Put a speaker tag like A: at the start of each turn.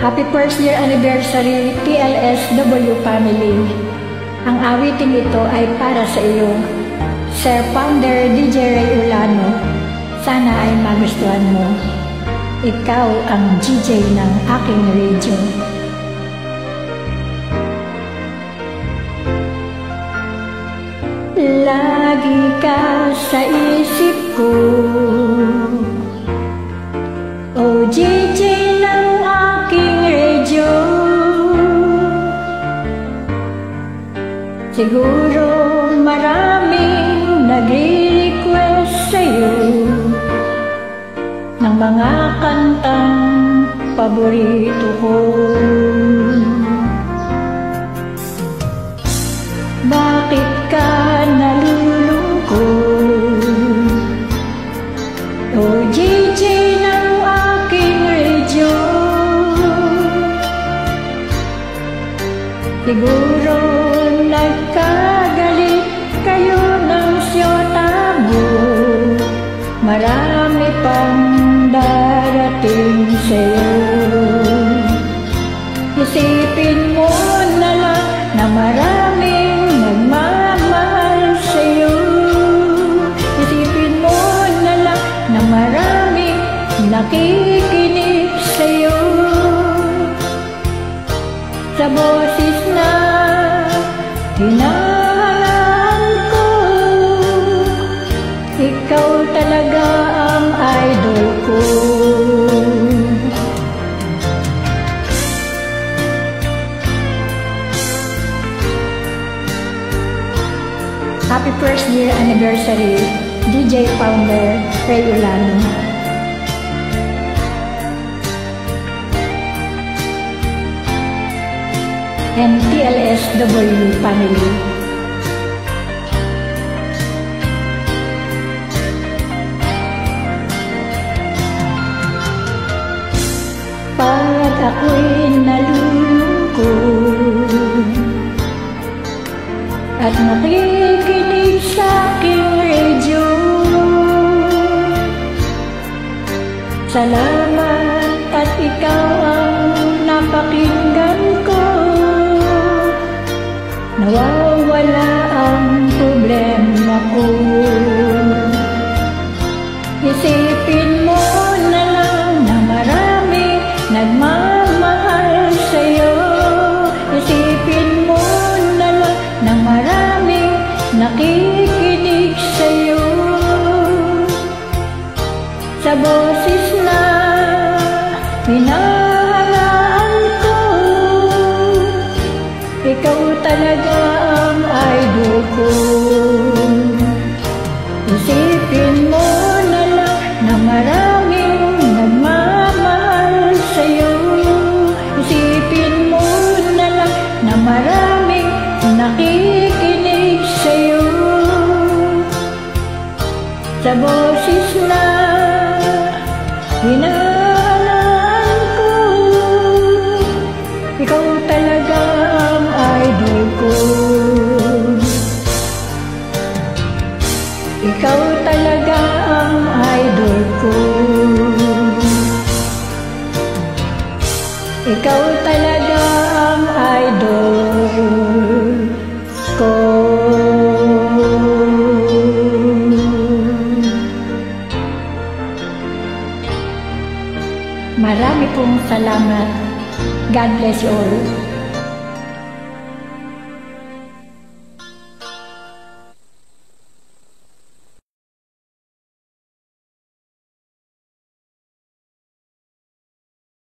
A: Happy first year anniversary TLSW family. Ang awiting ito ay para sa iyo, Sir Founder DJ Ray Ulano. Sana ay magustuhan mo. Ikaw ang DJ ng aking radio. Lagi ka sa isip ko, o DJ ng aking radio. Siguro maraming nagre-request sa'yo ng mga kantang paborito ko. Bakit ka nalulungkot, o DJ ng aking radio? Siguro nagkagalit kayo ng siyota mo. Marami pang darating sa'yo. Isipin mo na lang na maraming nagmamahal sa'yo. Isipin mo na lang na maraming nakikinig sa'yo. Sa boses na hinahangaan ko, ikaw talaga ang idol ko. Happy first year anniversary, DJ Founder Ray Ulano. And TLSW family. Pag ako'y nalulungkot at nakikinig sa aking radio, salamat at ikaw ang napakinggan ko. Nawawala ang problema ko. Isipin mo na lang na marami nagmamahal sa'yo. Isipin mo na lang na marami nakikinig sa'yo. Sa boses na hinahangaan ko, ikaw talaga ang idol ko. Isipin mo na lang na maraming nagmamahal sa'yo. Isipin mo na lang na maraming nakikinig sa'yo. Sa boses na hinahangaan ko, ikaw talaga ang idol ko. Ikaw talaga ang idol ko. Ikaw talaga ang idol ko. Marami pong salamat. God bless you all.